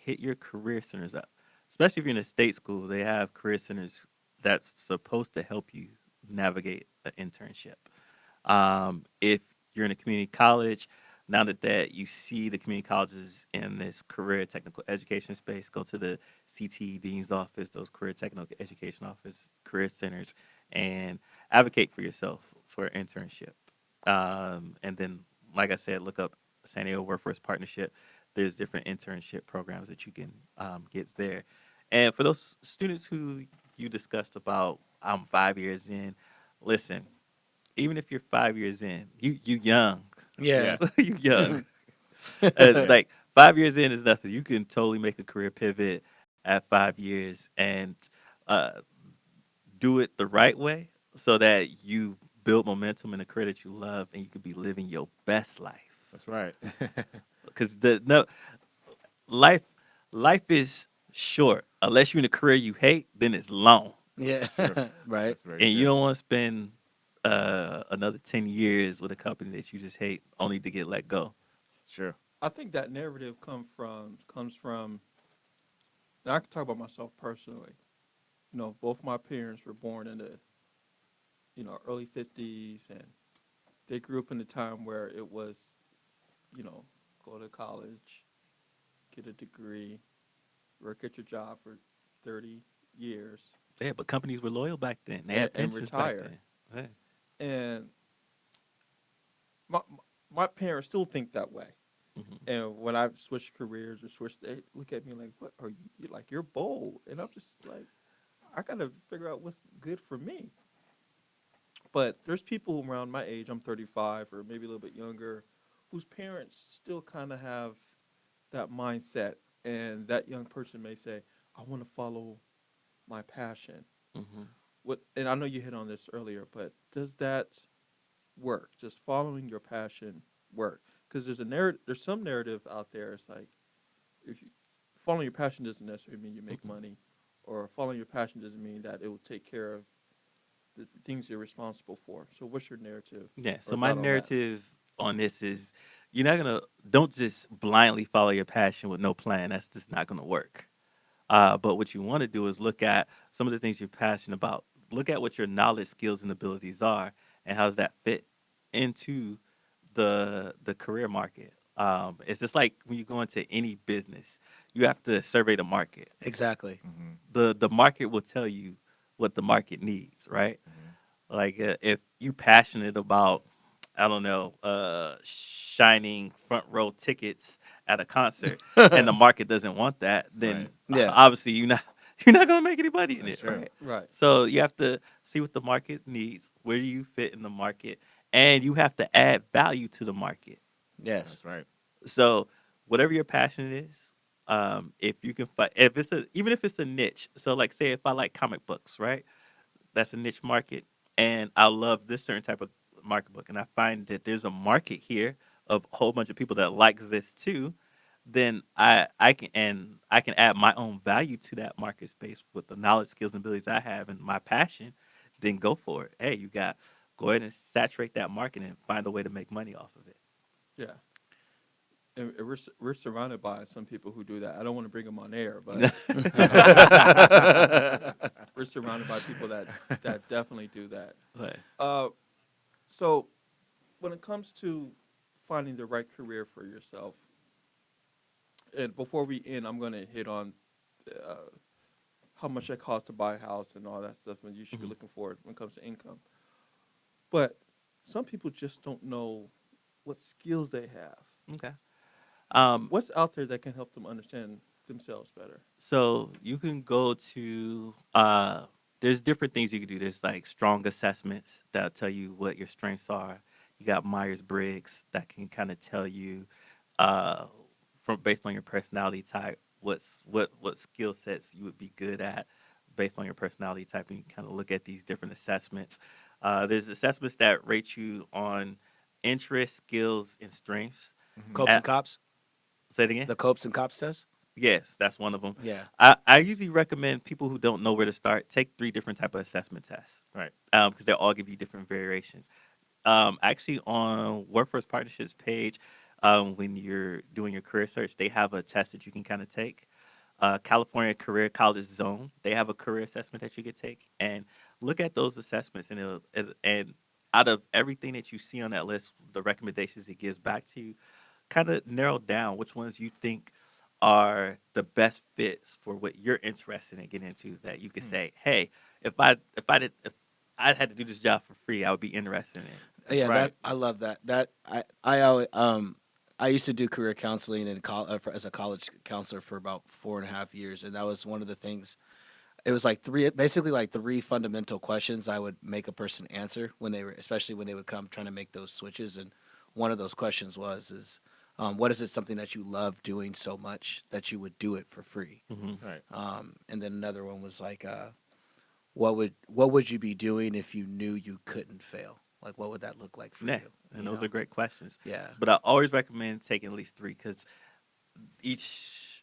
hit your career centers up. Especially if you're in a state school, they have career centers that's supposed to help you navigate an internship. If you're in a community college, now that you see the community colleges in this career technical education space, go to the CT dean's office, those career technical education office, career centers, and advocate for yourself for an internship. And then, like I said, look up San Diego Workforce Partnership. There's different internship programs that you can get there. And for those students who you discussed about, I'm 5 years in. Listen, even if you're 5 years in, you young, Yeah. Yeah, you young. yeah, Like 5 years in is nothing. You can totally make a career pivot at 5 years and uh, do it the right way, so that you build momentum in a career that you love, and you could be living your best life. that's right. Because the no life life is short. Unless you're in a career you hate, then it's long, Yeah. Sure, Right. that's very and you true. don't want to spend another 10 years with a company that you just hate only to get let go. Sure. I think that narrative comes from, and I can talk about myself personally. Both my parents were born in the early '50s, and they grew up in a time where it was go to college, get a degree, work at your job for 30 years, Yeah, but companies were loyal back then. They and, had and pensions back retire. then. Hey. And my parents still think that way. Mhm. And when I switched careers or switched, they look at me like, "What are you like? You're bold." And I'm just like, I gotta figure out what's good for me. But there's people around my age, I'm 35 or maybe a little bit younger, whose parents still kind of have that mindset and that young person may say, I want to follow my passion. Hmm. What, and I know you hit on this earlier, but does that work? Just following your passion work? Because there's some narrative out there. It's like, if you following your passion doesn't necessarily mean you make money, or following your passion doesn't mean that it will take care of the things you're responsible for. So what's your narrative Yeah. or So my thought on that? narrative on this is you're not gonna don't just blindly follow your passion with no plan. That's just not gonna work. But what you want to do is look at some of the things you're passionate about. Look at what your knowledge, skills, and abilities are, and how does that fit into the career market. It's just like when you go into any business, you have to survey the market. Exactly. Mm-hmm. The market will tell you what the market needs, right? Mm-hmm. Like if you passionate about, I don't know, shining front row tickets at a concert, and the market doesn't want that, then Right. Yeah. obviously you're not gonna make any money in That's it, true. right? Right. So you have to see what the market needs, where you fit in the market, and you have to add value to the market. Yes. That's right. So whatever your passion is, if you can find, if it's a, even if it's a niche. So like say if I like comic books, right? That's a niche market, and I love this certain type of market book, and I find that there's a market here of a whole bunch of people that likes this too. Then I can add my own value to that market space with the knowledge, skills, and abilities I have, and my passion. Then go for it. Hey, you got go ahead and saturate that market and find a way to make money off of it. Yeah. And we're surrounded by some people who do that. I don't want to bring them on air, but we're surrounded by people that definitely do that. Right. Uh, so when it comes to finding the right career for yourself, and before we end, I'm going to hit on uh, how much it costs to buy a house and all that stuff, and you should be Mhm. looking for it when it comes to income. But some people just don't know what skills they have. Okay. What's out there that can help them understand themselves better? So you can go to there's different things you can do. There's like strong assessments that'll tell you what your strengths are. You got Myers Briggs that can kind of tell you uh from based on your personality type what skill sets you would be good at based on your personality type, and you kind of look at these different assessments. There's assessments that rate you on interest, skills, and strengths. Mhm. Copes and cops. Say it again. The Copes and cops test. Yes, that's one of them. Yeah. I usually recommend people who don't know where to start take 3 different type of assessment tests. Right. Because they all give you different variations. Actually, on Workforce Partnerships page, when you're doing your career search, they have a test that you can kind of take. California Career College Zone, they have a career assessment that you can take, and look at those assessments, and and out of everything that you see on that list, the recommendations it gives back to you, kind of narrow down which ones you think are the best fits for what you're interested in getting into. That you could say, hey, if I had to do this job for free, I would be interested in it. Yeah, right. that I love that. That I always, I used to do career counseling and as a college counselor for about 4.5 years, and that was one of the things. It was like basically like three fundamental questions I would make a person answer when they were, especially when they would come trying to make those switches. And one of those questions what is it something that you love doing so much that you would do it for free? Hmm. Right. And then another one was like, what would you be doing if you knew you couldn't fail? Like, what would that look like for Yeah, you? and You those know? are great questions. Yeah. But I always recommend taking at least 3 because each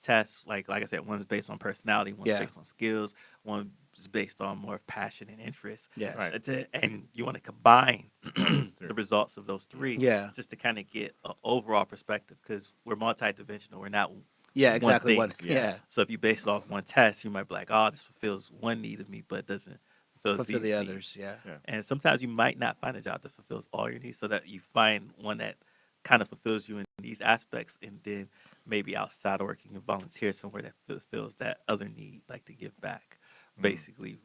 test, like I said, one's based on personality, one's Yeah. based on skills, one's based on more of passion and interest. Yes. Right. That's it. And you want to combine true. the results of those 3 Yeah. just to kind of get an overall perspective because we're multidimensional. We're not Yeah. one Exactly. thing. One. Yeah. So if you base it off one test, you might be like, oh, this fulfills one need of me, but it doesn't fulfill But for these the needs. others, yeah. Yeah. And sometimes you might not find a job that fulfills all your needs, so that you find one that kind of fulfills you in these aspects, and then maybe outside of work you can volunteer somewhere that fulfills that other need, like to give back, basically,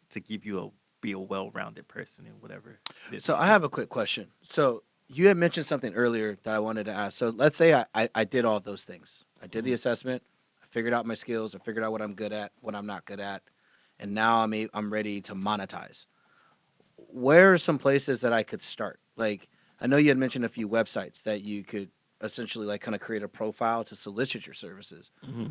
to give you be a well-rounded person in whatever. it is So that I you have a quick question. So you had mentioned something earlier that I wanted to ask. So let's say I did all of those things. I did the assessment. I figured out my skills. I figured out what I'm good at, what I'm not good at, and now I'm ready to monetize. Where are some places that I could start? Like I know you had mentioned a few websites that you could essentially like kind of create a profile to solicit your services. Hmm.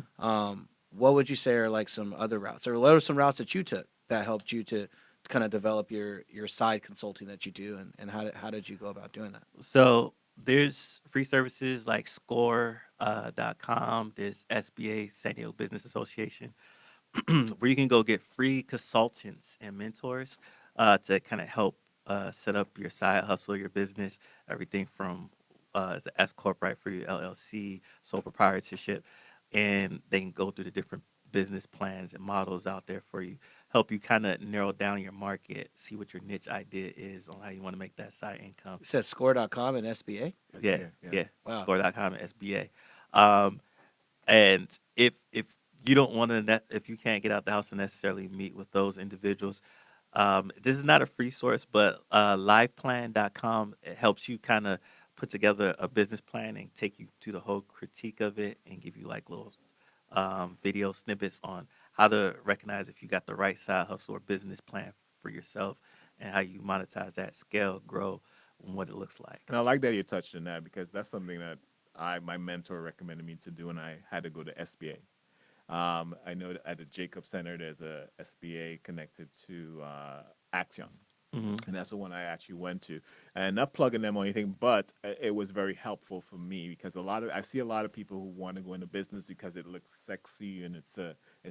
What would you say are like some other routes, or what are some routes that you took that helped you to kind of develop your side consulting that you do, and how did you go about doing that? So there's free services like score.com. There's SBA, San Diego Business Association, where you can go get free consultants and mentors to kind of help set up your side hustle, your business, everything from as an S corp, right, for your LLC, sole proprietorship, and they can go through the different business plans and models out there for you, help you kind of narrow down your market, see what your niche idea is on how you want to make that side income. You said score.com and SBA. Yeah, Yeah. yeah. Wow. Score.com and SBA. Um, and if you don't want to, if you can't get out the house and necessarily meet with those individuals, this is not a free source, but liveplan.com, it helps you kind of put together a business plan and take you to the whole critique of it and give you like little video snippets on how to recognize if you got the right side hustle or business plan for yourself and how you monetize that, scale, grow, and what it looks like. And I like that you touched on that because that's something that my mentor recommended me to do, and I had to go to SBA. I know that at the Jacob Center, there's a SBA connected to Action, Hmm. and that's the one I actually went to. And not plugging them or anything, but it was very helpful for me because I see a lot of people who want to go into business because it looks sexy and it's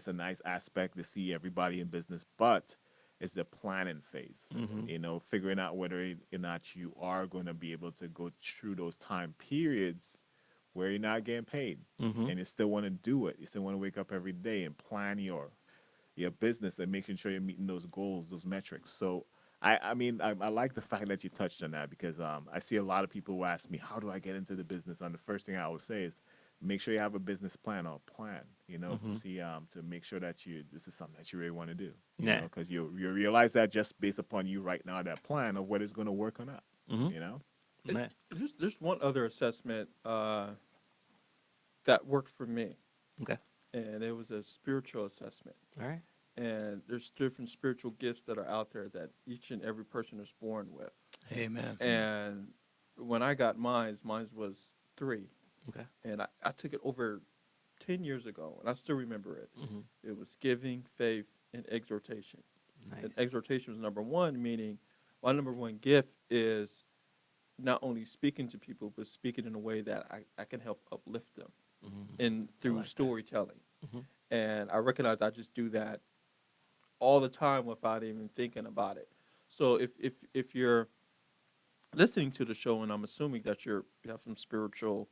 a nice aspect to see everybody in business, but it's the planning phase. Hmm. You know, figuring out whether or not you are going to be able to go through those time periods where you're not getting paid Hmm. and you still want to do it. You still want to wake up every day and plan your business and making sure you're meeting those goals, those metrics. So I like the fact that you touched on that because I see a lot of people who ask me, how do I get into the business? And the first thing I always say is make sure you have a business plan or plan, you know, to Hmm. see to make sure that this is something that you really want to do. You Yeah. know, because you realize that just based upon you right now, that plan of whether it's going to work or not. Hmm. You know? Yeah. There's one other assessment that worked for me, Okay. and it was a spiritual assessment. All right. And there's different spiritual gifts that are out there that each and every person is born with. Amen. And when I got mine was 3. Okay. And I took it over 10 years ago, and I still remember it. Hmm. It was giving, faith, and exhortation. Nice. And exhortation was number 1, meaning my number 1 gift is not only speaking to people, but speaking in a way that I can help uplift them Hmm. and through like that. storytelling. Hmm. And I recognize I just do that all the time without even thinking about it. So if you're listening to the show, and I'm assuming that you have some spiritual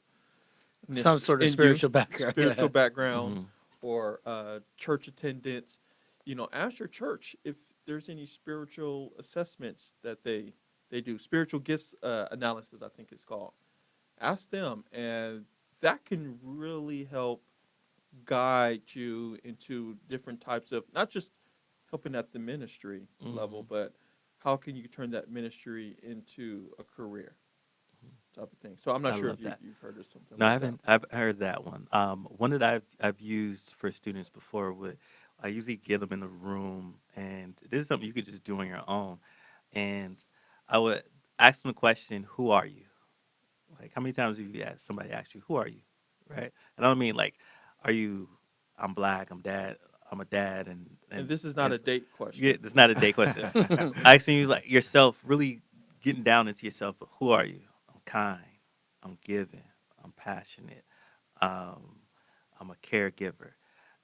Some sort of spiritual background. spiritual Yeah. background, Hmm. or church attendance, ask your church if there's any spiritual assessments that they do. Spiritual gifts analysis, I think it's called. Ask them, and that can really help guide you into different types of, not just helping at the ministry level, Mhm. but how can you turn that ministry into a career type of thing. So I'm not I sure love if that. you've heard of something No, I like that. haven't. I've heard that one. One that I've used for students before. I usually get them in a room, and this is something you could just do on your own. And I would ask them the question, "Who are you?" Like, how many times have you asked somebody ask you, "Who are you?" Right? And I don't mean like, "Are you?" I'm black. I'm dad. I'm a dad, And this is not and a date question. yeah, it's not a day question. Asking you like yourself, really getting down into yourself. Who are you? I'm kind. I'm giving. I'm passionate. Um, I'm a caregiver,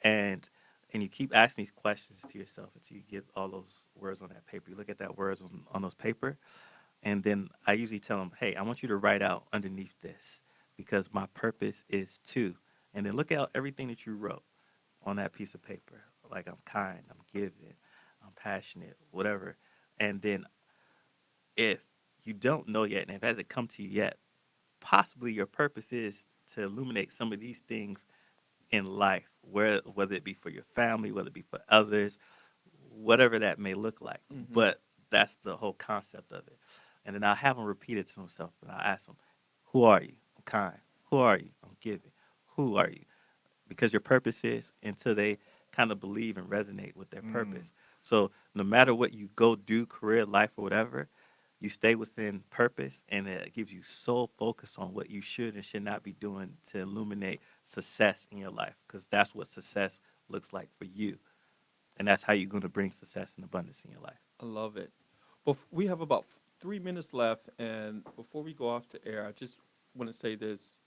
and you keep asking these questions to yourself until you get all those words on that paper. You look at that words on those paper, and then I usually tell them, "Hey, I want you to write out underneath this because my purpose is to," and then look at everything that you wrote on that piece of paper. Like I'm kind, I'm giving, I'm passionate, whatever. And then if you don't know yet, and if it hasn't come to you yet, possibly your purpose is to illuminate some of these things in life, whether it be for your family, whether it be for others, whatever that may look like. Hmm. But that's the whole concept of it. And then I'll have them repeat it to themselves, and I'll ask them, "Who are you? I'm kind. Who are you? I'm giving. Who are you?" Because your purpose is until they kind of believe and resonate with their Mm. purpose. So no matter what you go do, career, life, or whatever, you stay within purpose, and it gives you sole focus on what you should and should not be doing to illuminate success in your life, because that's what success looks like for you, and that's how you're going to bring success and abundance in your life. I love it. We have about 3 minutes left, and before we go off to air, I just want to say this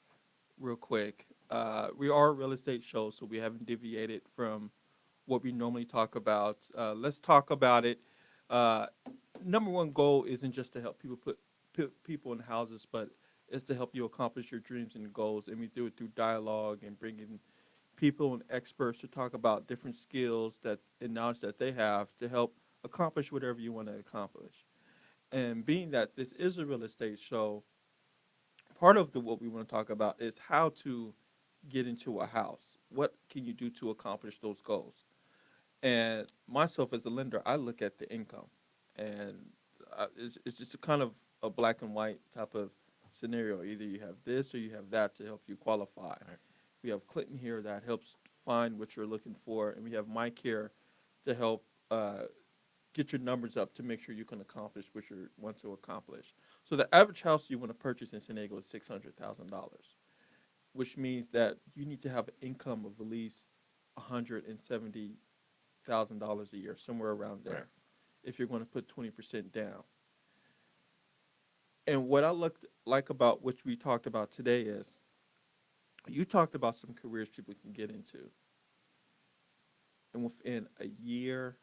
real quick. We are a real estate show, so we haven't deviated from what we normally talk about. Let's talk about it. Uh, Number one goal isn't just to help put people in houses, but it's to help you accomplish your dreams and goals. And we do it through dialogue and bringing people and experts to talk about different skills and knowledge that they have to help accomplish whatever you want to accomplish. And being that this is a real estate show, part of what we want to talk about is how to get into a house. What can you do to accomplish those goals? And myself as a lender, I look at the income, and it's just a kind of a black and white type of scenario. Either you have this or you have that to help you qualify. Right. We have Clinton here that helps find what you're looking for, and we have Mike here to help get your numbers up to make sure you can accomplish what you want to accomplish. So the average house you want to purchase in San Diego is $600,000, which means that you need to have an income of at least $170,000 a year, somewhere around there, Right. if you're going to put 20% down. And what I like about what we talked about today is you talked about some careers people can get into. And within a year,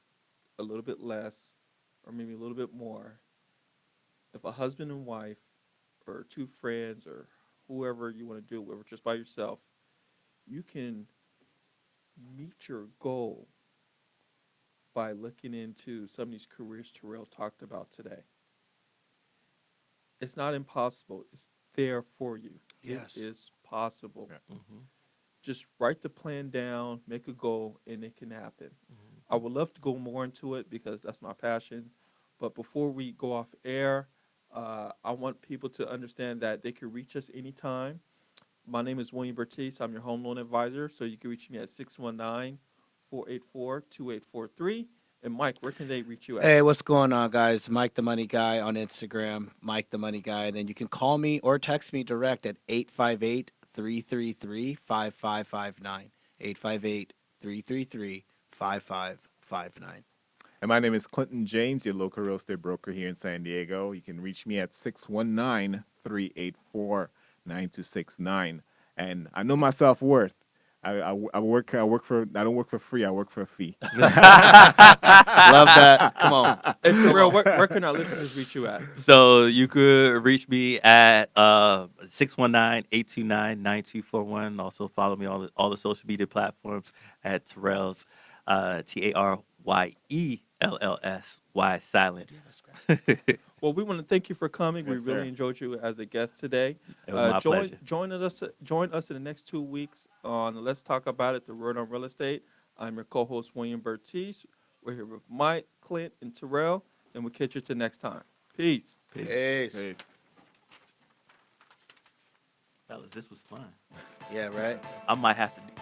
a little bit less, or maybe a little bit more, if a husband and wife or two friends or whoever you want to do it with, or just by yourself, you can meet your goal by looking into some of these careers Terrell talked about today. It's not impossible. It's there for you. Yes. It is possible. Yeah. Mm-hmm. Just write the plan down, make a goal, and it can happen. I would love to go more into it because that's my passion. But before we go off air, I want people to understand that they can reach us anytime. My name is William Bertice. I'm your home loan advisor. So you can reach me at 619-484-2843. And Mike, where can they reach you at? Hey, what's going on, guys? Mike the Money Guy on Instagram, Mike the Money Guy. Then you can call me or text me direct at 858-333-5559. 858-333-5559. And my name is Clinton James, your local real estate broker here in San Diego. You can reach me at 619-384-9269. And I know my self-worth. I work for, I don't work for free, I work for a fee. Love that. Come on. Hey, Terrell, where can our listeners reach you at? So you could reach me at 619-829-9241. Also follow me on all the social media platforms at Terrell's, TARYELLSY silent. Well, we want to thank you for coming. We Yes, really sir. enjoyed you as a guest today. It was my pleasure. Join us in the next 2 weeks on Let's Talk About It, the Word on Real Estate. I'm your co-host, William Bertice. We're here with Mike, Clint, and Terrell, and we'll catch you till next time. Peace. Peace. Peace. Fellas, this was fun. Yeah, right? I might have to do